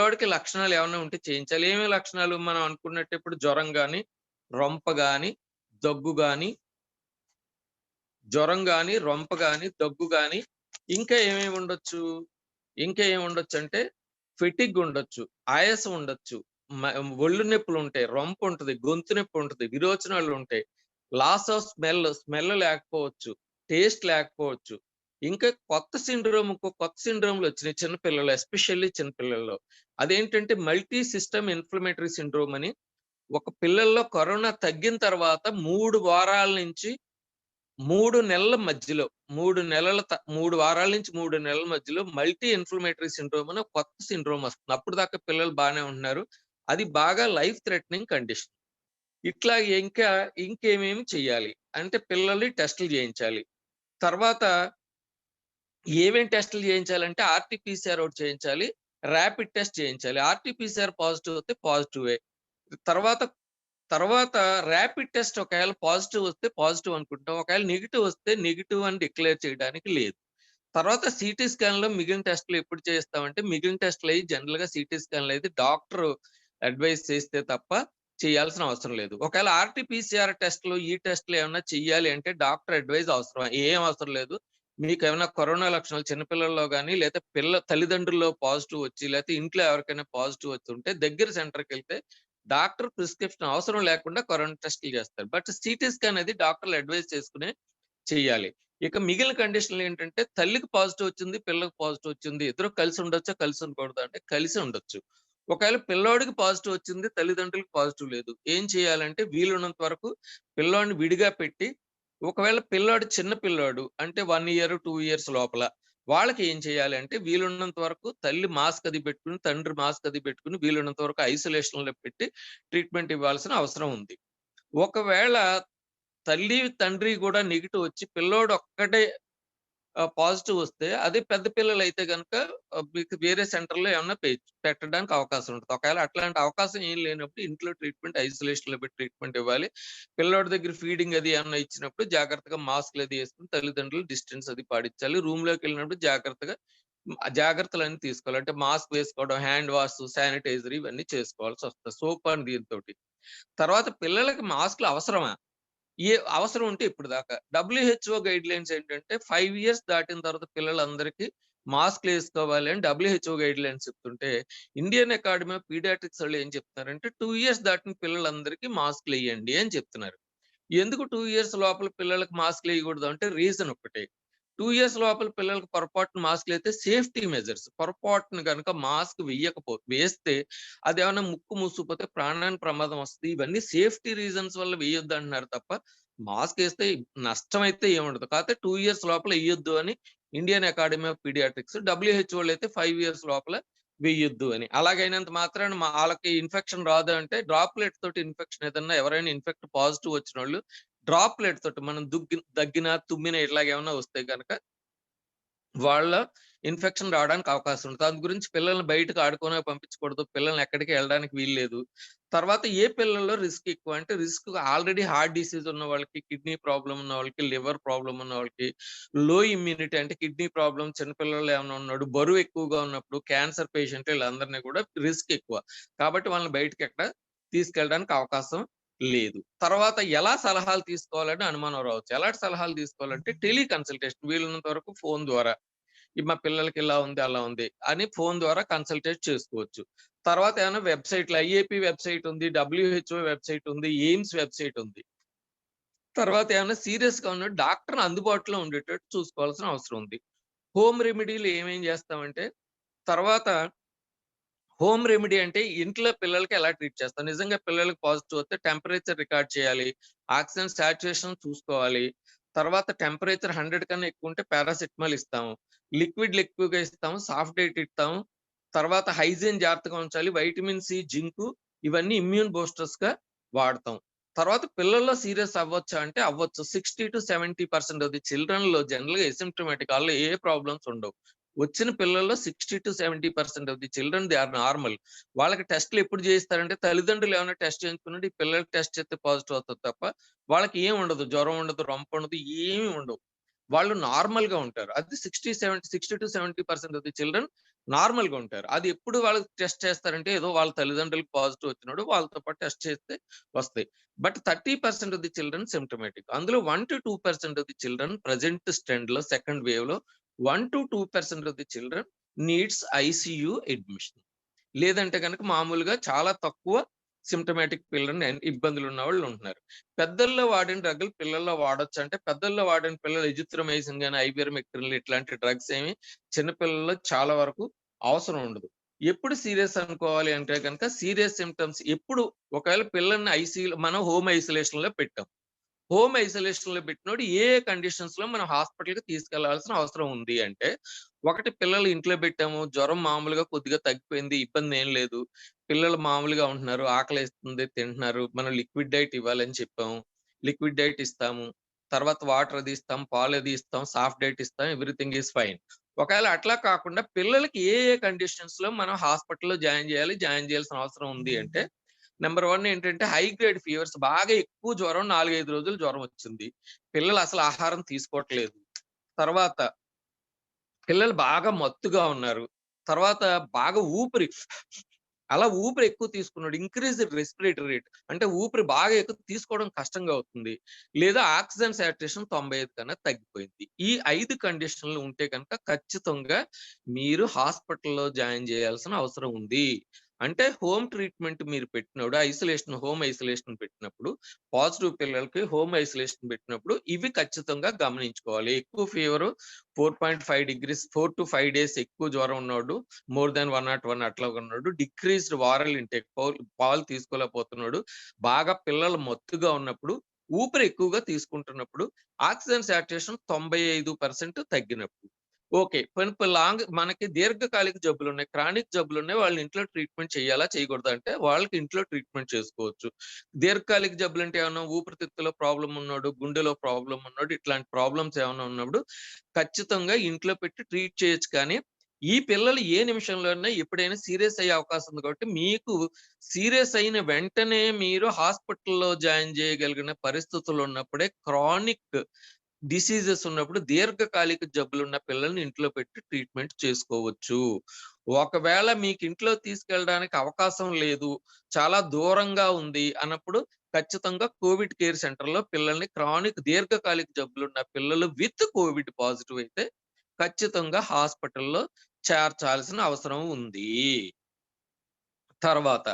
పిల్లోడికి లక్షణాలు ఏమన్నా ఉంటే చేయించాలి. ఏమేమి లక్షణాలు మనం అనుకున్నట్టు ఇప్పుడు జ్వరం గాని, రొంప గాని, దగ్గు గాని, రొంప గాని, దగ్గు గాని, ఇంకా ఏమేమి ఉండొచ్చు? ఇంకా ఏముండొచ్చంటే ఫెటిగ్ ఉండొచ్చు, ఆయాసం ఉండొచ్చు, మ ఒళ్ళు నొప్పులుంటాయి, రొంపుంటది, గొంతు నొప్పుంటది, విరోచనాలుంటాయి, లాస్ ఆఫ్ స్మెల్ లేకపోవచ్చు, టేస్ట్ లేకపోవచ్చు. ఇంకా కొత్త సిండ్రోమ్‌లొచ్చినాయి చిన్న పిల్లల్లో, ఎస్పెషల్లీ చిన్న పిల్లల్లో. అదేంటంటే మల్టీ సిస్టమ్ ఇన్‌ఫ్లమేటరీ సిండ్రోమ్ అని. ఒక పిల్లల్లో కరోనా తగ్గిన తర్వాత 3 వారాల నుంచి 3 నెలల మధ్యలో 3 వారాల నుంచి 3 నెలల మధ్యలో మల్టీ ఇన్‌ఫ్లమేటరీ సిండ్రోమ్ అని ఒక కొత్త సిండ్రోమ్ వస్తుంది. అప్పటిదాకా పిల్లలు బానే ఉంటున్నారు. అది బాగా లైఫ్ థ్రెటనింగ్ కండిషన్. ఇట్లా ఇంకేమేమి చేయాలి? అంటే పిల్లల్ని టెస్టులు చేయించాలి. తర్వాత ఏమేం టెస్టులు చేయించాలంటే ఆర్‌టీ-పీసీఆర్ ఒకటి చేయించాలి. ర్యాపిడ్ టెస్ట్ చేయించాలి. ఆర్‌టీ-పీసీఆర్ పాజిటివ్ వస్తే పాజిటివే. తర్వాత తర్వాత ర్యాపిడ్ టెస్ట్ ఒకవేళ పాజిటివ్ వస్తే పాజిటివ్ అనుకుంటాం. ఒకవేళ నెగెటివ్ వస్తే నెగెటివ్ అని డిక్లేర్ చేయడానికి లేదు. తర్వాత సీటీ స్కాన్‌లో మిగిలిన టెస్ట్‌లు ఎప్పుడు చేయిస్తామంటే, మిగిలిన టెస్ట్‌లయి జనరల్‌గా సీటీ స్కాన్‌లయితే డాక్టరు అడ్వైస్ చేస్తే తప్ప చేయాల్సిన అవసరం లేదు. ఒకవేళ ఆర్‌టీ-పీసీఆర్ టెస్ట్‌లు, ఈ టెస్ట్‌లు ఏమన్నా చెయ్యాలి అంటే డాక్టర్ అడ్వైస్ అవసరమా? ఏం అవసరం లేదు. మీకేమైనా కరోనా లక్షణాలు చిన్న పిల్లల్లో గాని, లేతే తల్లిదండ్రుల్లో పాజిటివ్ వచ్చి, లేతే ఇంట్లో ఎవరికైనా పాజిటివ్ వచ్చుంటే దగ్గర సెంటర్‌కెళ్తే డాక్టర్ ప్రిస్క్రిప్షన్ అవసరం లేకుండా కరోనా టెస్టులు చేస్తారు. బట్ సీటీ స్కాన్ అది డాక్టర్‌లు అడ్వైస్ చేసుకునే చెయ్యాలి. ఇక మిగిలిన కండిషన్‌లేంటంటే తల్లికి పాజిటివ్ వచ్చింది, పిల్లకి పాజిటివ్ వచ్చింది. ఇద్దరు కలిసి ఉండొచ్చా? కలిసి ఉండకూడదా? అంటే కలిసి ఉండొచ్చు. ఒకవేళ పిల్లోడికి పాజిటివ్ వచ్చింది, తల్లిదండ్రులకు పాజిటివ్ లేదు. ఏం చేయాలంటే వీలున్నంత వరకు పిల్లోడిని విడిగా పెట్టి, ఒకవేళ పిల్లోడు చిన్న పిల్లోడు అంటే 1 ఇయర్, 2 ఇయర్స్ లోపల వాళ్ళకి ఏం చేయాలి అంటే వీలున్నంత వరకు తల్లి మాస్క్ అది పెట్టుకొని, తండ్రి మాస్క్ అది పెట్టుకొని వీలున్నంత వరకు ఐసోలేషన్‌లో పెట్టి ట్రీట్మెంట్ ఇవ్వాల్సిన అవసరం ఉంది. ఒకవేళ తల్లి, తండ్రి గూడా నెగెటివ్ వచ్చి పిల్లోడు ఒక్కడే పాజిటివ్ వస్తే అదే పెద్ద పిల్లలైతే గనక మీకు వేరే సెంటర్‌లో ఏమన్నా పెట్టడానికి అవకాశం ఉంటది. ఒకవేళ అట్లాంటి అవకాశం ఏం లేనప్పుడు ఇంట్లో ట్రీట్మెంట్ ఐసోలేషన్‌లో పెట్టి ట్రీట్మెంట్ ఇవ్వాలి. పిల్లోడి దగ్గర ఫీడింగ్ అది ఏమన్నా ఇచ్చినప్పుడు జాగ్రత్తగా మాస్క్‌లది యేసుకొని తల్లిదండ్రులు డిస్టెన్స్ అది పాటించాలి. రూమ్‌లోకెళ్ళినప్పుడు జాగ్రత్తగా జాగ్రత్తలన్నీ తీసుకోవాలి. అంటే మాస్క్ వేసుకోవడం, హ్యాండ్ వాష్, శానిటైజర్ ఇవన్నీ చేసుకోవాల్సొస్తది. Soap and దీనితోటి. తర్వాత పిల్లలకి మాస్క్‌లు అవసరమా? అవసరం ఉంటే ఇప్పటిదాకా. డబ్ల్యూహెచ్ఓ గైడ్‌లైన్స్ ఏంటంటే 5 ఇయర్స్ దాటిన తర్వాత పిల్లలందరికీ మాస్క్‌లేసుకోవాలి అని డబ్ల్యూహెచ్ఓ గైడ్‌లైన్స్ చెప్తుంటే, ఇండియన్ అకాడమీ ఆఫ్ పీడియాట్రిక్స్ వాళ్ళు ఏం చెప్తున్నారంటే 2 ఇయర్స్ దాటిన పిల్లలందరికీ మాస్క్‌లెయ్యండి అని చెప్తున్నారు. ఎందుకు 2 ఇయర్స్ లోపల పిల్లలకి మాస్క్‌లేయకూడదు అంటే రీజన్ ఒక్కటే. 2 ఇయర్స్ లోపల పిల్లలకి పొరపాటున మాస్క్‌లైతే సేఫ్టీ మెజర్స్. పొరపాటున గనక మాస్క్ వేస్తే అదేమన్నా ముక్కు మూసుకుపోతే ప్రాణానికి ప్రమాదం వస్తది. ఇవన్నీ సేఫ్టీ రీజన్స్ వల్ల వేయొద్దంటున్నారు తప్ప, మాస్కేస్తే నష్టమైతే ఏముండదు. కాపోతే 2 ఇయర్స్ లోపల ఎయొద్దు అని ఇండియన్ అకాడమీ ఆఫ్ పీడియాట్రిక్స్, డబ్ల్యూహెచ్ఓలైతే 5 ఇయర్స్ లోపల వెయ్యొద్దు అని. అలాగైనంత మాత్రాన ఆళ్ళకి ఇన్ఫెక్షన్ రాదు అంటే డ్రాప్‌లెట్ తోటి ఇన్ఫెక్షన్ ఏదన్నా ఎవరైనా పాజిటివ్ వచ్చినోళ్ళు డ్రాప్‌లెట్ తోటి మనం దగ్గినా, తుమ్మినా ఇట్లాగేమన్నా వస్తే గనక వాళ్ళ ఇన్ఫెక్షన్ రావడానికి అవకాశం ఉంటది. అందు గురించి పిల్లల్ని బయటకి ఆడుకోనికి పంపించకూడదు. పిల్లల్ని ఎక్కడికి ఎళ్ళడానికి వీల్లేదు. తర్వాత ఏ పిల్లల్లో రిస్క్ ఎక్కువ అంటే రిస్క్ ఆల్రెడీ హార్ట్ డిసీజ్ ఉన్న వాళ్ళకి, కిడ్నీ ప్రాబ్లమ్ ఉన్న వాళ్ళకి, లివర్ ప్రాబ్లమ్ ఉన్న వాళ్ళకి, లో ఇమ్యూనిటీ అంటే కిడ్నీ ప్రాబ్లమ్ చిన్న పిల్లల్లో ఏమన్నా ఉన్నాడు, బరువు ఎక్కువగా ఉన్నప్పుడు, క్యాన్సర్ పేషెంట్ వీళ్ళందరిని కూడా రిస్క్ ఎక్కువ. కాబట్టి వాళ్ళని బయటికెక్కడ తీసుకెళ్ళడానికి అవకాశం లేదు. తర్వాత ఎలా సలహాలు తీసుకోవాలని అనుమానం రావచ్చు. ఎలాంటి సలహాలు తీసుకోవాలంటే టెలి కన్సల్టేషన్ వీలున్నంత వరకు ఫోను ద్వారా. మా పిల్లలకి ఇలా ఉంది, అలా ఉంది అని ఫోను ద్వారా కన్సల్టేట్ చేసుకోవచ్చు. తర్వాత ఏమైనా వెబ్‌సైట్‌లు ఐఏపీ వెబ్‌సైట్ ఉంది, డబ్ల్యూహెచ్ఓ వెబ్‌సైట్ ఉంది, ఎయిమ్స్ వెబ్‌సైట్ ఉంది. తర్వాత ఏమన్నా సీరియస్‌గా ఉన్న డాక్టర్‌ని అందుబాటులో ఉండేటట్టు చూసుకోవాల్సిన అవసరం ఉంది. హోమ్ రెమెడీలు ఏమేం చేస్తామంటే తర్వాత హోమ్ రెమెడీ అంటే ఇంట్లో పిల్లలకి ఎలా ట్రీట్ చేస్తాం? నిజంగా పిల్లలకి పాజిటివ్ వస్తే టెంపరేచర్ రికార్డ్ చేయాలి. ఆక్సిజన్ సాచురేషన్ చూసుకోవాలి. తర్వాత టెంపరేచర్ 100 కన్నా ఎక్కువుంటే పారాసిటమాల్ ఇస్తాము. లిక్విడ్‌లు ఎక్కువగా ఇస్తాము. సాఫ్ట్ డైట్ ఇస్తాము. తర్వాత హైజీన్ జాగ్రత్తగా ఉంచాలి. వైటమిన్ సి, జింకు ఇవన్నీ ఇమ్యూన్ బూస్టర్స్‌గా వాడతాం. తర్వాత పిల్లల్లో సీరియస్ అవ్వొచ్చా అంటే అవ్వచ్చు. 60-70% ఆఫ్ ది చిల్డ్రన్‌లో జనరల్‌గా అసిమ్ప్టమాటిక్ ఆళ్ళలో ఏ ప్రాబ్లమ్స్ ఉండవు. వచ్చిన పిల్లల్లో 60-70% of the children they are normal. వాళ్ళకి టెస్ట్‌లు ఎప్పుడు చేయిస్తారంటే తల్లిదండ్రులు ఏమైనా టెస్ట్ చేయించుకున్నట్టు ఈ పిల్లలకి టెస్ట్ చేస్తే పాజిటివ్ అవుతది తప్ప, వాళ్ళకి ఏమి ఉండదు. జ్వరం ఉండదు, రొంప ఉండదు, ఏమి ఉండవు. వాళ్ళు నార్మల్‌గా ఉంటారు. అది 60-70% ఆఫ్ ది చిల్డ్రన్ నార్మల్‌గా ఉంటారు. అది ఎప్పుడు వాళ్ళకి టెస్ట్ చేస్తారంటే ఏదో వాళ్ళ తల్లిదండ్రులకు పాజిటివ్ వచ్చినప్పుడు వాళ్ళతో పాటు టెస్ట్ చేస్తే వస్తాయి. But 30% of the children symptomatic. అందులో 1-2% ఆఫ్ ది చిల్డ్రన్ ప్రెజెంట్ స్ట్రెండ్‌లో సెకండ్ వేవ్‌లో 1-2% of the children needs ICU admission. లేదంటే గనక మామూలుగా చాలా తక్కువ సింప్టమాటిక్ పిల్లల్ని ఇబ్బందులు ఉన్నవాళ్ళు ఉంటున్నారు. పెద్దల్లో వాడిన డ్రగ్‌లు పిల్లల్లో వాడొచ్చా అంటే, పెద్దల్లో వాడిన పిల్లలు ఎజిథ్రోమైసిన్ గాని, ఐవెర్మెక్టిన్ ఇట్లాంటి డ్రగ్స్ ఏమి చిన్న పిల్లల్లో చాలా వరకు అవసరం ఉండదు. ఎప్పుడు సీరియస్ అనుకోవాలి అంటే గనక సీరియస్ సింప్టమ్స్ ఎప్పుడు ఒకవేళ పిల్లల్ని ఐసీయూలో మనం హోమ్ ఐసోలేషన్‌లో పెట్టాం. హోమ్ ఐసోలేషన్‌లో పెట్టినోడు ఏ ఏ కండిషన్స్‌లో మనం హాస్పిటల్‌కి తీసుకెళ్లాల్సిన అవసరం ఉంది అంటే, ఒకటి పిల్లలు ఇంట్లో పెట్టాము. జ్వరం మామూలుగా కొద్దిగా తగ్గిపోయింది. ఇబ్బందేం లేదు. పిల్లలు మామూలుగా ఉంటున్నారు. ఆకలేస్తుంది తింటున్నారు. మనం లిక్విడ్ డైట్ ఇవ్వాలని చెప్పాము. లిక్విడ్ డైట్ ఇస్తాము. తర్వాత వాటర్ అది ఇస్తాం. పాలది ఇస్తాం. సాఫ్ట్ డైట్ ఇస్తాం. Everything is fine. ఒకవేళ అట్లా కాకుండా పిల్లలకి ఏ ఏ కండిషన్స్‌లో మనం హాస్పిటల్‌లో జాయిన్ చేయాలి, జాయిన్ చేయాల్సిన అవసరం ఉంది అంటే నంబర్ 1 ఏంటంటే హై గ్రేడ్ ఫీవర్స్ బాగా ఎక్కువ జ్వరం 4, 5 రోజులు జ్వరం వచ్చింది. పిల్లలు అసలు ఆహారం తీసుకోవట్లేదు. తర్వాత పిల్లలు బాగా మత్తుగా ఉన్నారు. తర్వాత బాగా ఊపిరి అలా ఊపిరి ఎక్కువ తీసుకున్నాడు. ఇంక్రీజ్డ్ రెస్పిరేటరీ రేట్ అంటే ఊపిరి బాగా ఎక్కువ తీసుకోవడం కష్టంగా అవుతుంది. లేదా ఆక్సిజన్ సాచురేషన్ 95 కన్నా తగ్గిపోయింది. ఈ 5 కండిషన్‌లు ఉంటే గనుక ఖచ్చితంగా మీరు హాస్పిటల్‌లో జాయిన్ చేయాల్సిన అవసరం ఉంది. అంటే హోమ్ ట్రీట్మెంట్ మీరు పెట్టినప్పుడు హోమ్ ఐసోలేషన్ పెట్టినప్పుడు పాజిటివ్ పిల్లలకి హోమ్ ఐసోలేషన్ పెట్టినప్పుడు ఇవి ఖచ్చితంగా గమనించుకోవాలి. ఎక్కువ ఫీవరు 4.5 డిగ్రీస్ 4-5 డేస్ ఎక్కువ జ్వరం ఉన్నోడు మోర్ దాన్ 101 అట్లా ఉన్నాడు. డిక్రీజ్డ్ వారల్ ఇంటేక్ పాలు తీసుకోలేకపోతున్నాడు. బాగా పిల్లలు మత్తుగా ఉన్నప్పుడు, ఊపిరి ఎక్కువగా తీసుకుంటున్నప్పుడు, ఆక్సిజన్ సాచురేషన్ 95% తగ్గినప్పుడు. ఓకే. లాంగ్ మనకి దీర్ఘకాలిక జబ్బులున్నాయి. క్రానిక్ జబ్బులున్నాయి. వాళ్ళని ఇంట్లో ట్రీట్మెంట్ చేయాలా? చేయకూడదా? అంటే వాళ్ళకి ఇంట్లో ట్రీట్మెంట్ చేసుకోవచ్చు. దీర్ఘకాలిక జబ్బులంటే ఏమన్నా ఊపిరితిత్తులో ప్రాబ్లమ్ ఉన్నోడు, గుండెలో ప్రాబ్లమ్ ఉన్నోడు ఇట్లాంటి ప్రాబ్లమ్స్ ఏమన్నా ఉన్నప్పుడు ఖచ్చితంగా ఇంట్లో పెట్టి ట్రీట్ చేయొచ్చు కానీ, ఈ పిల్లలు ఏ నిమిషంలోనైనా ఎప్పుడైనా సీరియస్ అయ్యే అవకాశం ఉంది కాబట్టి, మీకు సీరియస్ అయిన వెంటనే మీరు హాస్పిటల్‌లో జాయిన్ చేయగలిగిన పరిస్థితులు ఉన్నప్పుడే క్రానిక్ డిసీజెస్ ఉన్నప్పుడు దీర్ఘకాలిక జబ్బులున్న పిల్లల్ని ఇంట్లో పెట్టి ట్రీట్మెంట్ చేసుకోవచ్చు. ఒకవేళ మీకు ఇంట్లో తీసుకెళ్ళడానికి అవకాశం లేదు, చాలా దూరంగా ఉంది అన్నప్పుడు ఖచ్చితంగా కోవిడ్ కేర్ సెంటర్‌లో పిల్లల్ని దీర్ఘకాలిక జబ్బులున్న పిల్లలు విత్ కోవిడ్ పాజిటివ్ అయితే ఖచ్చితంగా హాస్పిటల్‌లో చేర్చాల్సిన అవసరం ఉంది. తర్వాత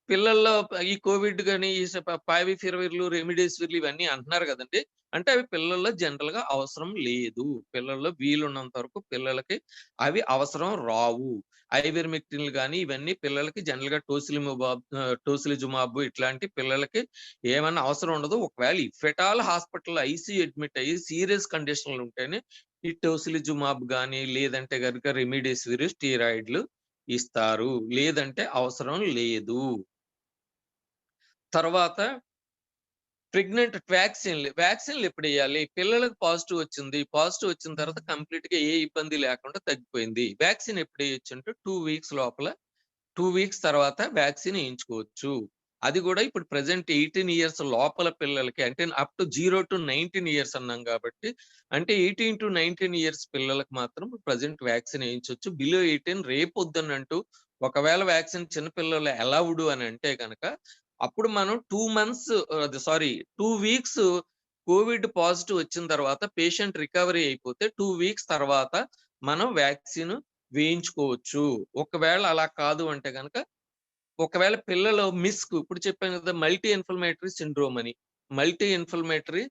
పిల్లల్లో ఈ కోవిడ్ గాని, ఈ పావిఫిరవిర్‌లు, రెమిడెసివిర్‌లు ఇవన్నీ అంటున్నారు గదండీ! అంటే అవి పిల్లల్లో జనరల్‌గా అవసరం లేదు. పిల్లల్లో వీలున్నంత వరకు పిల్లలకి అవి అవసరం రావు. ఐవెర్మెక్టిన్‌లు గాని ఇవన్నీ పిల్లలకి జనరల్‌గా టోసిలిజుమాబ్ ఇట్లాంటి పిల్లలకి ఏమన్నా అవసరం ఉండదు. ఒకవేళ ఇఫ్ ఎట్ ఆల్ హాస్పిటల్‌లో ఐసీయూ అడ్మిట్ అయ్యి సీరియస్ కండిషన్‌లు ఉంటేనే ఈ టోసిలిజుమాబ్ గాని, లేదంటే గనుక రెమిడెసివిర్, స్టెరాయిడ్‌లు ఇస్తారు. లేదంటే అవసరం లేదు. తర్వాత వ్యాక్సిన్‌లు ఎప్పుడెయ్యాలి? పిల్లలకు పాజిటివ్ వచ్చింది. పాజిటివ్ వచ్చిన తర్వాత కంప్లీట్‌గా ఏ ఇబ్బంది లేకుండా తగ్గిపోయింది. వ్యాక్సిన్ ఎప్పుడెయ్యొచ్చంటే 2 వీక్స్ లోపల 2 వీక్స్ తర్వాత వ్యాక్సిన్ ఎయించుకోవచ్చు. అది గూడా ఇప్పుడు ప్రెజెంట్ 18 ఇయర్స్ లోపల పిల్లలకి అంటే అప్ టు 0-19 ఇయర్స్ అన్నాం గాబట్టి, అంటే 18-19 ఇయర్స్ పిల్లలకి మాత్రం ప్రెజెంట్ వ్యాక్సిన్ ఎయించొచ్చు. బిలో 18 రేపొద్దునంటూ ఒకవేళ వ్యాక్సిన్ చిన్న పిల్లలు అలౌడ్ అని అంటే గనక, అప్పుడు మనం 2 మంత్స్ 2 వీక్స్ కోవిడ్ పాజిటివ్ వచ్చిన తర్వాత పేషెంట్ రికవరీ అయిపోతే 2 వీక్స్ తర్వాత మనం వ్యాక్సిన్ వేయించుకోవచ్చు. ఒకవేళ అలా కాదు అంటే గనక, ఒకవేళ పిల్లలు ఇప్పుడు చెప్పాను కదా! Multi inflammatory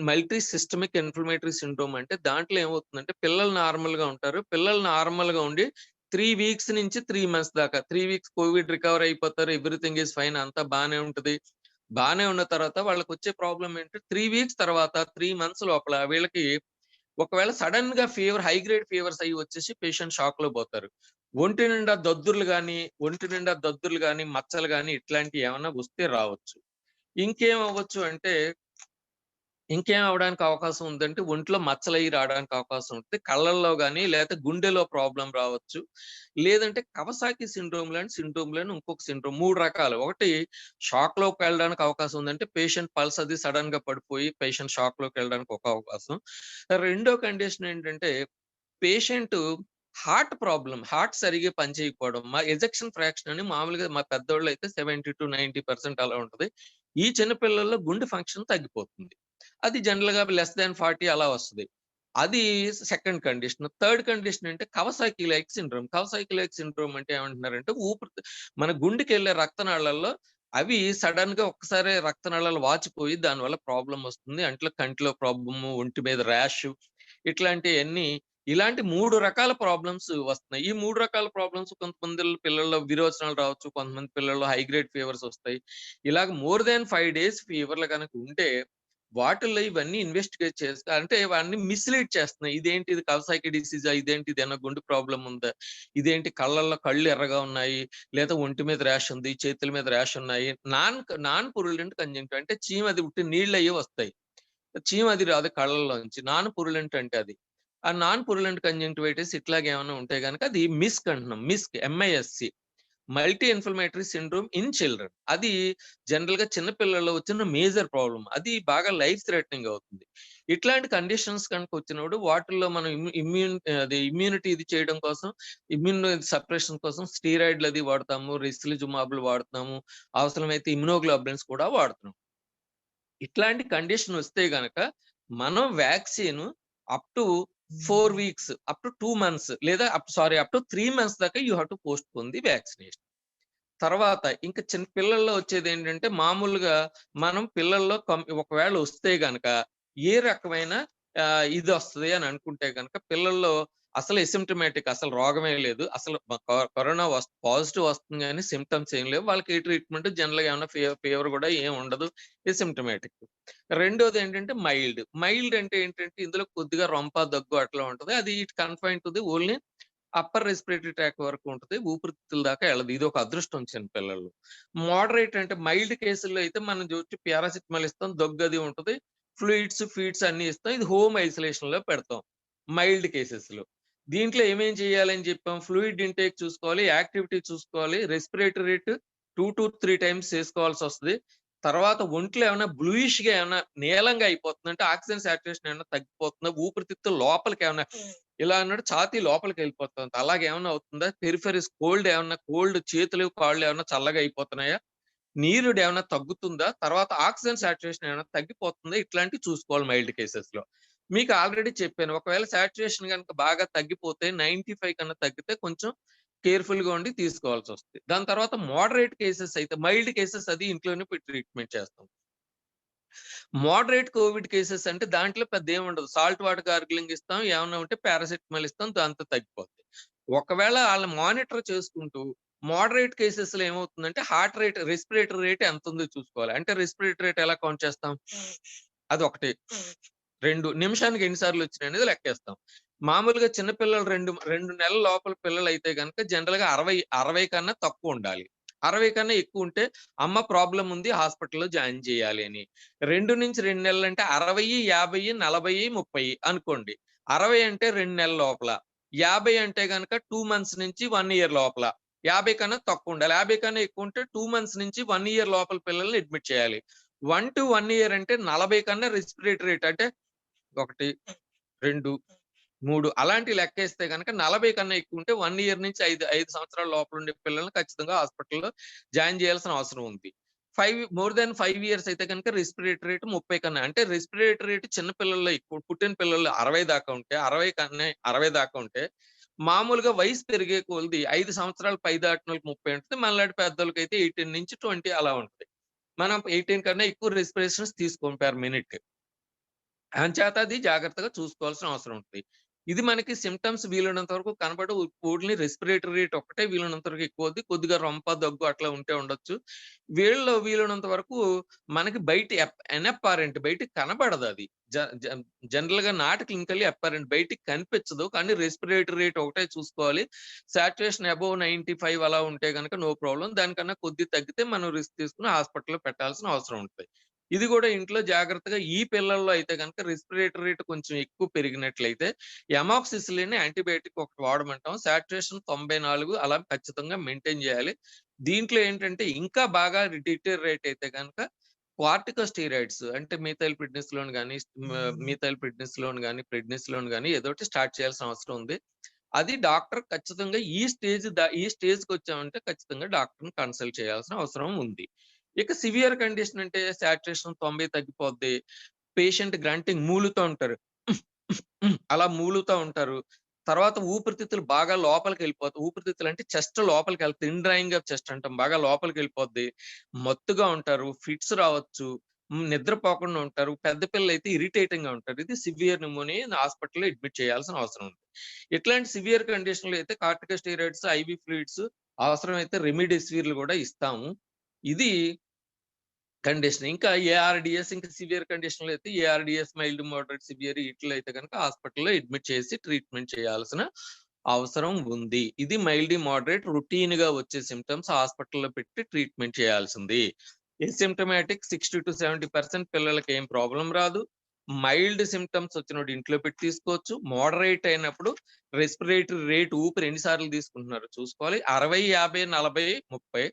multi systemic inflammatory syndrome అంటే దాంట్లో ఏమవుతుందంటే పిల్లలు నార్మల్‌గా ఉంటారు. పిల్లలు నార్మల్‌గా ఉండి 3 వీక్స్ నుంచి 3 మంత్స్ దాకా 3 వీక్స్ కోవిడ్ రికవర్ అయిపోతారు. ఎవ్రీథింగ్ ఈస్ ఫైన్ అంతా బానే ఉంటది. బానే ఉన్న తర్వాత వాళ్ళకొచ్చే ప్రాబ్లమ్ ఏంటంటే 3 వీక్స్ తర్వాత 3 మంత్స్ లోపల వీళ్ళకి ఒకవేళ సడెన్‌గా హై గ్రేడ్ ఫీవర్స్ అయ్యి వచ్చేసి పేషెంట్ షాక్‌లో పోతారు. ఒంటి నిండా దద్దుర్లు గాని, మచ్చలు గాని ఇట్లాంటివి ఏమన్నా వస్తే రావచ్చు. ఇంకేమవ్వచ్చు అంటే ఇంకేం అవ్వడానికి అవకాశం ఉందంటే ఒంట్లో మచ్చలయి రావడానికి అవకాశం ఉంటది. కళ్ళల్లో గాని లేతే గుండెలో ప్రాబ్లమ్ రావచ్చు. లేదంటే కవసాకి సిండ్రోమ్‌లని ఇంకొక సిండ్రోమ్ 3 రకాలు. ఒకటి షాక్‌లోకెళ్ళడానికి అవకాశం ఉందంటే పేషెంట్ పల్స్ అది సడెన్‌గా పడిపోయి పేషెంట్ షాక్‌లోకెళ్ళడానికి ఒక అవకాశం. రెండో కండిషన్ ఏంటంటే పేషెంటు హార్ట్ ప్రాబ్లమ్, హార్ట్ సరిగ్గా పనిచేయకపోవడం. మా ఎజెక్షన్ ఫ్రాక్షన్ అని మామూలుగా మా పెద్దోళ్ళైతే 70-90% అలా ఉంటది. ఈ చిన్న పిల్లల్లో గుండె ఫంక్షన్ తగ్గిపోతుంది. అది జనరల్‌గా లెస్ థాన్ 40 అలా వస్తది. అది సెకండ్ కండిషన్. థర్డ్ కండిషన్ అంటే Kawasaki like syndrome. Kawasaki like syndrome అంటే ఏమంటున్నారంటే మన గుండెకెళ్ళే రక్తనాళాల్లో అవి సడెన్‌గా ఒక్కసారే రక్తనాళాలు వాచిపోయి దానివల్ల ప్రాబ్లమ్ వస్తుంది. కంటిలో ప్రాబ్లము, ఒంటి మీద ర్యాష్ ఇట్లాంటియన్నీ ఇలాంటి 3 రకాల ప్రాబ్లమ్స్ వస్తున్నాయి. ఈ 3 రకాల ప్రాబ్లమ్స్ కొంతమందిలో పిల్లల్లో విరోచనాలు రావచ్చు. కొంతమంది పిల్లల్లో హై గ్రేడ్ ఫీవర్స్ వస్తాయి. ఇలాగ మోర్ థాన్ 5 డేస్ ఫీవర్‌లు గనక ఉంటే వాటిల్లో ఇవన్నీ ఇన్వెస్టిగేట్ చేస్తే అంటే ఇవన్నీ మిస్‌లీడ్ చేస్తున్నాయి. ఇదేంటి ఇది కవసాకి డిసీజా? ఇదేంటి ఇదేమన్నా గుండె ప్రాబ్లమ్ ఉందా? ఇదేంటి కళ్ళు ఎర్రగా ఉన్నాయి. లేదా ఒంటి మీద ర్యాష్ ఉంది. చేతుల మీద ర్యాష్ ఉన్నాయి. నాన్ పురులెంట్ కంజంక్టివ్ అంటే చీమ అది ఉట్టి నీళ్ళయ్యే వస్తాయి. చీమ అది రాదు కళ్ళల్లోంచి. నాన్ పురులెంట్ అంటే అది. ఆ నాన్ పురులెంట్ కంజంక్టివైటిస్ ఇట్లాగేమన్నా ఉంటే గనక అది మిస్క్ అంటున్నాం. MISC. Multi inflammatory syndrome in children. అది జనరల్‌గా చిన్న పిల్లల్లో వచ్చిన మేజర్ ప్రాబ్లమ్. అది బాగా లైఫ్ థ్రెటనింగ్ అవుతుంది. ఇట్లాంటి కండిషన్స్ కనుక వచ్చినప్పుడు వాటిల్లో మనం ఇమ్యూనిటీ ఇది చేయడం కోసం ఇమ్యూన్ సప్రెషన్ కోసం స్టెరాయిడ్‌లు అది వాడతాము. రిస్లిజుమాబ్‌లు వాడుతున్నాము. అవసరమైతే ఇమ్యునోగ్లోబులిన్స్ కూడా వాడుతున్నాం. ఇట్లాంటి కండిషన్ వస్తే గనక మనం vaccine up to 4 weeks, up to 2 months లేదా అప్ టు 3 మంత్స్ దాకా you have to postpone the vaccination. తర్వాత ఇంక చిన్న పిల్లల్లో వచ్చేదేంటంటే మామూలుగా మనం పిల్లల్లో ఒకవేళ వస్తే గనక ఏ రకమైన ఇదొస్తది అని అనుకుంటే గనక పిల్లల్లో అసలు ఎసిమ్ప్టమాటిక్ అసలు రోగమే లేదు. అసలు కరోనా పాజిటివ్ వస్తుంది గానీ సింప్టమ్స్ ఏం లేవు. వాళ్ళకి ఏ ట్రీట్‌మెంట్ జనరల్‌గా ఏమన్నా ఫీవర్ గూడా ఏం ఉండదు. ఎసిమ్ప్టమాటిక్. రెండోదేంటంటే మైల్డ్. మైల్డ్ అంటే ఏంటంటే ఇందులో కొద్దిగా రొంప, దగ్గు అట్లా ఉంటది. అది confined to the only upper respiratory tract వరకు ఉంటది. ఊపిరితిత్తుల దాకా ఎళ్ళదు. ఇదొక అదృష్టం చిన్న పిల్లల్లో. మోడరేట్ అంటే మైల్డ్ కేసుల్లో అయితే మనం పారాసిటమాల్ ఇస్తాం. దగ్గది ఉంటది. ఫీడ్స్ అన్నీ ఇస్తాం. ఇది హోమ్ ఐసోలేషన్‌లో పెడతాం. మైల్డ్ కేసెస్‌లో. దీంట్లో ఏమేం చేయాలని చెప్పాం? ఫ్లూయిడ్ ఇంటేక్ చూసుకోవాలి. యాక్టివిటీ చూసుకోవాలి. రెస్పిరేటరీ రేట్ 2-3 టైమ్స్ చేసుకోవాల్సొస్తది. తర్వాత ఒంట్లో ఏమన్నా బ్లూయిష్‌గా ఏమన్నా నీలంగా అయిపోతుందా? అంటే ఆక్సిజన్ సాచురేషన్ ఏమన్నా తగ్గిపోతుందా? ఊపిరితిత్తుల లోపలికేమన్నా ఇలా అన్నాడు ఛాతీ లోపలికెళ్ళిపోతుంది. అలాగేమన్నా అవుతుందా? కోల్డ్ చేతులు, కాళ్ళు ఏమన్నా చల్లగా అయిపోతున్నాయా? నీరుడేమన్నా తగ్గుతుందా? తర్వాత ఆక్సిజన్ సాచురేషన్ ఏమన్నా తగ్గిపోతుందా? ఇట్లాంటివి చూసుకోవాలి మైల్డ్ కేసెస్‌లో. మీకు ఆల్రెడీ చెప్పాను. ఒకవేళ సాచురేషన్ గనుక బాగా తగ్గిపోతే 95 కన్నా తగ్గితే కొంచెం కేర్‌ఫుల్‌గా ఉండి తీసుకోవాల్సొస్తది. దాని తర్వాత మోడరేట్ కేసెస్ అయితే మైల్డ్ కేసెస్ అది ఇంట్లోనే ట్రీట్‌మెంట్ చేస్తాం. మోడరేట్ కోవిడ్ కేసెస్ అంటే దాంట్లో పెద్దేముండదు. సాల్ట్ వాటర్ గార్గిలింగ్ ఇస్తాం. ఏమన్నా ఉంటే పారాసిటమాల్ ఇస్తాం. దాంతో తగ్గిపోద్ది. ఒకవేళ ఆళ్ళని మానిటర్ చేసుకుంటూ మోడరేట్ కేసెస్‌లో ఏమవుతుందంటే రెస్పిరేటరీ రేట్ ఎంతుందో చూసుకోవాలి. అంటే రెస్పిరేటరీ రేట్ ఎలా కౌంట్ చేస్తాం? అదొకటి. 2 నిమిషానికి ఎన్ని సార్లొచ్చినాయనేది లెక్కేస్తాం. మామూలుగా చిన్న పిల్లలు 2 నెలల లోపల పిల్లలైతే గనక జనరల్‌గా 60 కన్నా తక్కువుండాలి. 60 కన్నా ఎక్కువుంటే అమ్మ ప్రాబ్లమ్ ఉంది హాస్పిటల్‌లో జాయిన్ చేయాలి అని. 2-2 నెలలంటే 60, 50, 40, 30 అనుకోండి. 60 అంటే 2 నెలల లోపల. 50 అంటే గనక 2 మంత్స్ నుంచి 1 ఇయర్ లోపల. 50 కన్నా తక్కువుండాలి. 50 కన్నా ఎక్కువుంటే 2 మంత్స్ నుంచి 1 ఇయర్ లోపల పిల్లల్ని అడ్మిట్ చేయాలి. 1-1 ఇయర్ అంటే 40 కన్నా రెస్పిరేటరీ రేట్ అంటే 1, 2, 3 అలాంటి లెక్కేస్తే గనక 40 కన్నా ఎక్కువుంటే 1 ఇయర్ నుంచి 5 సంవత్సరాల లోపలుండే పిల్లల్ని ఖచ్చితంగా హాస్పిటల్‌లో జాయిన్ చేయాల్సిన అవసరం ఉంది. మోర్ థాన్ 5 ఇయర్స్ అయితే గనక రెస్పిరేటరీ రేట్ 30 కన్నా అంటే రెస్పిరేటరీ రేట్ చిన్న పిల్లల్లో ఎక్కువ పుట్టిన పిల్లల్లో 60 దాకా ఉంటే 60 దాకా ఉంటే మామూలుగా వయసు పెరిగే కొలది 5 సంవత్సరాలు పై దాటినోళ్ళకి 30 ఉంటది. మనలాంటి పెద్దోళ్ళకైతే 18-20 అలా ఉంటది. మనం 18 కన్నా ఎక్కువ రెస్పిరేషన్స్ తీసుకోం పర్ మినిట్. అంచేత అది జాగ్రత్తగా చూసుకోవాల్సిన అవసరం ఉంటది. ఇది మనకి సింప్టమ్స్ వీలైనంత వరకు కనపడవు. ఓన్లీ రెస్పిరేటరీ రేట్ ఒక్కటే వీలైనంత వరకు ఎక్కువవుద్ది. కొద్దిగా రొంప, దగ్గు అట్లా ఉంటే ఉండొచ్చు. వీళ్ళలో వీలైనంత వరకు మనకి బయట అన్‌అప్పారెంట్ బయటికి కనపడదది. జ జ జనరల్‌గా నాట్ క్లినికల్లీ అప్పారెంట్ బయటికి కనిపించదు. కానీ రెస్పిరేటరీ రేట్ ఒకటే చూసుకోవాలి. సాచురేషన్ అబోవ్ 95 అలా ఉంటే గనక నో ప్రాబ్లమ్. దానికన్నా కొద్దిగా తగ్గితే మనం రిస్క్ తీసుకొని హాస్పిటల్‌లో పెట్టాల్సిన అవసరం ఉంటది. ఇది గూడా ఇంట్లో జాగ్రత్తగా ఈ పిల్లల్లో అయితే గనక రెస్పిరేటరీ రేట్ కొంచెం ఎక్కువ పెరిగినట్లయితే ఎమాక్సిసిలిన్ యాంటీబయాటిక్ ఒకటి వాడమంటాం. సాచురేషన్ 94 అలా ఖచ్చితంగా మెయింటైన్ జేయాలి. దీంట్లో ఏంటంటే ఇంకా బాగా డిటేరియరేట్ అయితే గనక కార్టికోస్టెరాయిడ్స్ అంటే మిథైల్ ప్రిడ్నిసోలోన్ గాని, ఏదోకటి స్టార్ట్ చేయాల్సిన అవసరం ఉంది. అది డాక్టర్ ఖచ్చితంగా ఈ స్టేజ్‌కొచ్చామంటే ఖచ్చితంగా డాక్టర్‌ని కన్సల్ట్ చేయాల్సిన అవసరం ఉంది. ఇక సివియర్ కండిషన్ అంటే సాచురేషన్ 90 తగ్గిపోద్ది. పేషెంట్ గ్రంటింగ్ మూలుతా ఉంటారు. అలా మూలుతా ఉంటారు. తర్వాత ఊపిరితిత్తులు బాగా లోపలికెళ్ళిపోతాయి. ఊపిరితిత్తులు అంటే చెస్ట్ లోపలికెళ్తాయి. డ్రాయింగ్ ఆఫ్ చెస్ట్ అంటాం. బాగా లోపలికెళ్ళిపోద్ది. మత్తుగా ఉంటారు. ఫిట్స్ రావచ్చు. నిద్రపోకుండా ఉంటారు. పెద్ద పిల్లలైతే ఇరిటేటింగ్‌గా ఉంటారు. ఇది సివియర్ న్యూమోనియా హాస్పిటల్‌లో అడ్మిట్ చేయాల్సిన అవసరం ఉంది. ఇట్లాంటి సివియర్ కండిషన్‌లో అయితే కార్టికోస్టెరాయిడ్స్, ఐవీ ఫ్లూయిడ్స్ అవసరమైతే రెమిడెసివిర్‌లు గూడా ఇస్తాము. ఇది కండిషన్. ఇంకా ఏఆర్‌డీఎస్ ఇంకా సివియర్ కండిషన్‌లో అయితే ఏఆర్‌డీఎస్ మైల్డ్, మోడరేట్, సివియర్ ఇట్లా అయితే గనుక హాస్పిటల్‌లో అడ్మిట్ చేసి ట్రీట్మెంట్ చేయాల్సిన అవసరం ఉంది. ఇది మైల్డ్, మోడరేట్ రొటీన్‌గా వచ్చే సింప్టమ్స్ హాస్పిటల్‌లో పెట్టి ట్రీట్మెంట్ చేయాల్సింది. ఎసిమ్ప్టమాటిక్ 60-70% పిల్లలకి ఏం ప్రాబ్లమ్ రాదు. మైల్డ్ సింప్టమ్స్ వచ్చినప్పుడు ఇంట్లో పెట్టి తీసుకోవచ్చు. మోడరేట్ అయినప్పుడు రెస్పిరేటరీ రేట్ ఊపిరి ఎన్ని సార్లు తీసుకుంటున్నారో చూసుకోవాలి. 60, 50, 40, 30.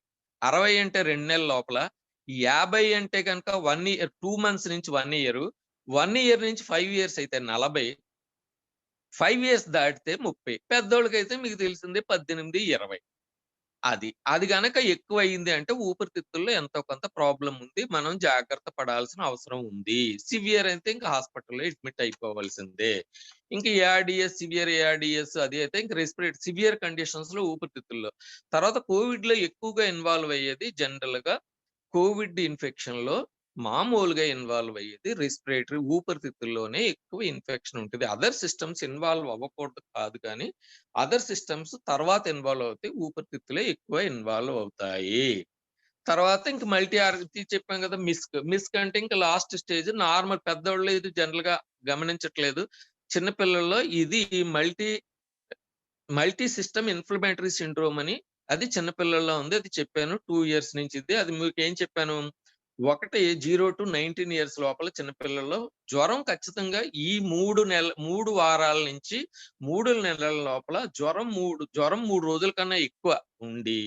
60 అంటే 2 నెలల లోపల. 50 అంటే గనక 1 ఇయర్ 2 మంత్స్ నుంచి 1 ఇయరు. 1 ఇయర్ నుంచి 5 ఇయర్స్ అయితే 40. 5 ఇయర్స్ దాటితే 30. పెద్దోళ్ళకైతే మీకు తెలిసిందే 18, 20. అది గనక ఎక్కువయింది అంటే ఊపిరితిత్తుల్లో ఎంతో కొంత ప్రాబ్లమ్ ఉంది. మనం జాగ్రత్త పడాల్సిన అవసరం ఉంది. సివియర్ అయితే ఇంక హాస్పిటల్‌లో అడ్మిట్ అయిపోవాల్సిందే. ఇంక సివియర్ ఏఆర్‌డీఎస్ అది అయితే ఇంక సివియర్ కండిషన్స్‌లో ఊపిరితిత్తుల్లో. తర్వాత కోవిడ్‌లో ఎక్కువగా ఇన్వాల్వ్ అయ్యేది జనరల్‌గా కోవిడ్ ఇన్ఫెక్షన్‌లో మామూలుగా ఇన్వాల్వ్ అయ్యేది రెస్పిరేటరీ ఊపిరితిత్తుల్లోనే ఎక్కువ ఇన్ఫెక్షన్ ఉంటది. అదర్ సిస్టమ్స్ ఇన్వాల్వ్ అవ్వకూడదు కాదు కానీ, అదర్ సిస్టమ్స్ తర్వాత ఇన్వాల్వ్ అవుతాయి. ఊపిరితిత్తులే ఎక్కువ ఇన్వాల్వ్ అవుతాయి. తర్వాత ఇంక మల్టీ చెప్పాం కదా! మిస్క్ అంటే ఇంక లాస్ట్ స్టేజ్ నార్మల్ పెద్దోళ్ళు ఇది జనరల్‌గా గమనించట్లేదు. చిన్న పిల్లల్లో ఇది multi multi system inflammatory syndrome అని అది చిన్న పిల్లల్లో ఉంది. అది చెప్పాను. 2 ఇయర్స్ నుంచి ఇది. అది మీకేం చెప్పాను? ఒకటి 0-19 ఇయర్స్ లోపల చిన్న పిల్లల్లో జ్వరం ఖచ్చితంగా ఈ 3 వారాల నుంచి 3 నెలల లోపల జ్వరం 3 రోజుల కన్నా ఎక్కువ ఉండి,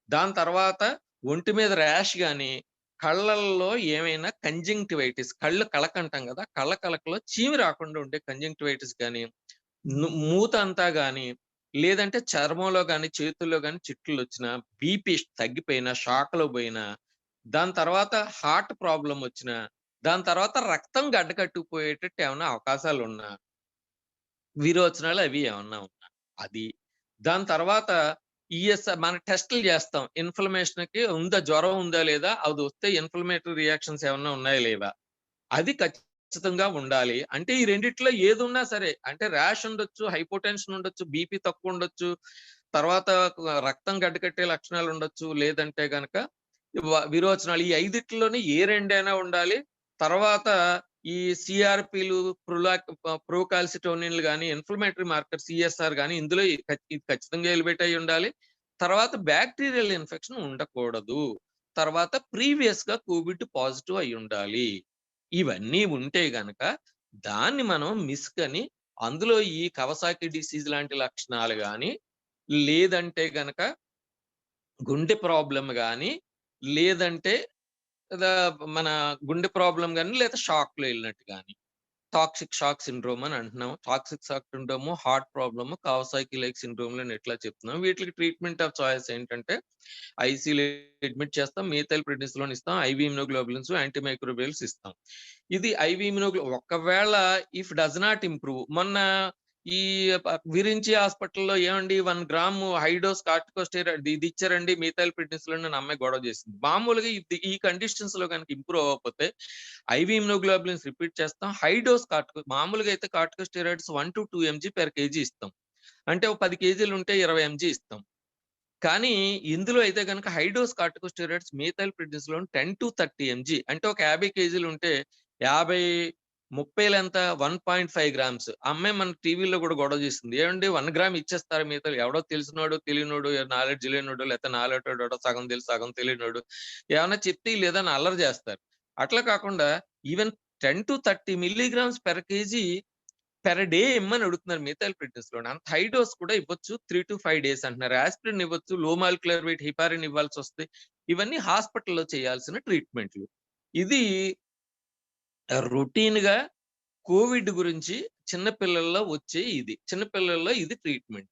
దాని తర్వాత ఒంటి మీద ర్యాష్ గాని, కళ్ళల్లో ఏమైనా కంజంక్టివైటిస్ కళ్ళు కలకంటాం గదా! కలకలో చీమి రాకుండా ఉండే కంజంక్టివైటిస్ గాని, మూత అంతా గాని, లేదంటే చర్మంలో గాని, చేతుల్లో గాని చిట్లులొచ్చినా, బీపీ తగ్గిపోయినా, షాక్‌లో బోయినా, దాని తర్వాత హార్ట్ ప్రాబ్లమ్ వచ్చినా, దాని తర్వాత రక్తం గడ్డకట్టుకుపోయేటట్టు ఏమన్నా అవకాశాలున్నా, విరోచనాలు అవి ఏమన్నా ఉన్నా. అది. దాని తర్వాత మన టెస్టులు జేస్తాం. జ్వరం ఉందా లేదా? అదొస్తే ఇన్‌ఫ్లమేటరీ రియాక్షన్స్ ఏమన్నా ఉన్నాయా లేవా? అది ఖచ్చితంగా ఉండాలి. అంటే ఈ రెండిట్లో ఏదున్నా సరే, అంటే ర్యాష్ ఉండొచ్చు, హైపోటెన్షన్ ఉండొచ్చు, బీపీ తక్కువుండొచ్చు, తర్వాత రక్తం గడ్డకట్టే లక్షణాలుండొచ్చు. లేదంటే గనక విరోచనాలు. ఈ ఐదిట్లోని ఏ రెండైనా ఉండాలి. తర్వాత ఈ సీఆర్‌పీలు, ప్రోకాల్సిటోనిన్‌లు గాని, ఇన్‌ఫ్లమేటరీ మార్కర్ సీఎస్ఆర్ గాని ఇందులో ఇది ఖచ్చితంగా ఎలివేట్ అయ్యుండాలి. తర్వాత బాక్టీరియల్ ఇన్ఫెక్షన్ ఉండకూడదు. తర్వాత ప్రీవియస్‌గా కోవిడ్ పాజిటివ్ అయ్యుండాలి. ఇవన్నీ ఉంటే గనక దాన్ని మనం మిస్క్ అని అందులో ఈ కవసాకి డిసీజ్ లాంటి లక్షణాలు గాని, లేదంటే గనక గుండె ప్రాబ్లమ్ గాని, లేదంటే దా మన గుండె ప్రాబ్లమ్ గాని, లేదా షాక్‌లో ఎళ్ళినట్టు గాని. టాక్సిక్ షాక్ సిండ్రోమ్ అని అంటున్నాం. Toxic shock syndrome, heart problem, Kawasaki like సిండ్రోమ్‌లని ఇట్లా చెప్తున్నాం. వీటికి ట్రీట్మెంట్ ఆఫ్ చాయిస్ ఏంటంటే ఐసీయూలో అడ్మిట్ చేస్తాం. మిథైల్ ప్రెడ్నిసోలోన్ ఇస్తాం. ఐవీ ఇమ్యునోగ్లోబులిన్స్, యాంటీ మైక్రోబియల్స్ ఇస్తాం. ఇది ఐవీ ఒకవేళ ఇఫ్ డస్ నాట్ ఇంప్రూవ్ మొన్న ఈ విరించి హాస్పిటల్‌లో ఏవండీ 1 గ్రాము హై డోస్ కార్టికోస్టెరాయిడ్ ఇది ఇచ్చారండి మిథైల్ ప్రెడ్నిసోలోన్ అని అమ్మాయి గొడవ చేసింది. మామూలుగా ఈ కండిషన్స్‌లో గనుక ఇంప్రూవ్ అవ్వకపోతే ఐవీ ఇమ్యునోగ్లోబులిన్స్ రిపీట్ చేస్తాం. హై డోస్ మామూలుగా అయితే కార్టికోస్టెరాయిడ్స్ 1-2 ఎంజీ పెర్ కేజీ ఇస్తాం. అంటే ఓ 10 కేజీలు ఉంటే 20 ఎంజీ ఇస్తాం. కానీ ఇందులో అయితే గనక high dose corticosteroids methyl prednisolone 10-30 MG అంటే ఒక 50 కేజీలు ఉంటే 50, 30 1.5 గ్రామ్స్. ఆ అమ్మాయి మన టీవీలో గూడా గొడవ చేసింది. ఏవండీ 1 గ్రామ్ ఇచ్చేస్తారా మిగతాది ఎవడో తెలిసినోడు, తెలియనోడు, నాలెడ్జ్ లేనోడు, లేకపోతే నాలాటోడెవడో సగం తెలుసు, సగం తెలియనోడు ఏమన్నా చెప్తే ఈళ్ళేదైనా అల్లరి జేస్తారు. అట్లా కాకుండా even 10-30 milligrams per KG per day ఇమ్మని అడుగుతున్నారు మిథైల్ ప్రెడ్నిసోలోన్. అంత హై డోస్ కూడా ఇవ్వచ్చు. 3-5 డేస్ అంటున్నారు. యాస్పిరిన్ ఇవ్వచ్చు. లో మాలిక్యులర్ వెయిట్ హెపారిన్ ఇవ్వాల్సొస్తది. ఇవన్నీ హాస్పిటల్‌లో చేయాల్సిన ట్రీట్మెంట్‌లు. ఇది రొటీన్‌గా కోవిడ్ గురించి చిన్న పిల్లల్లో వచ్చే ఇది. చిన్న పిల్లల్లో ఇది ట్రీట్మెంట్.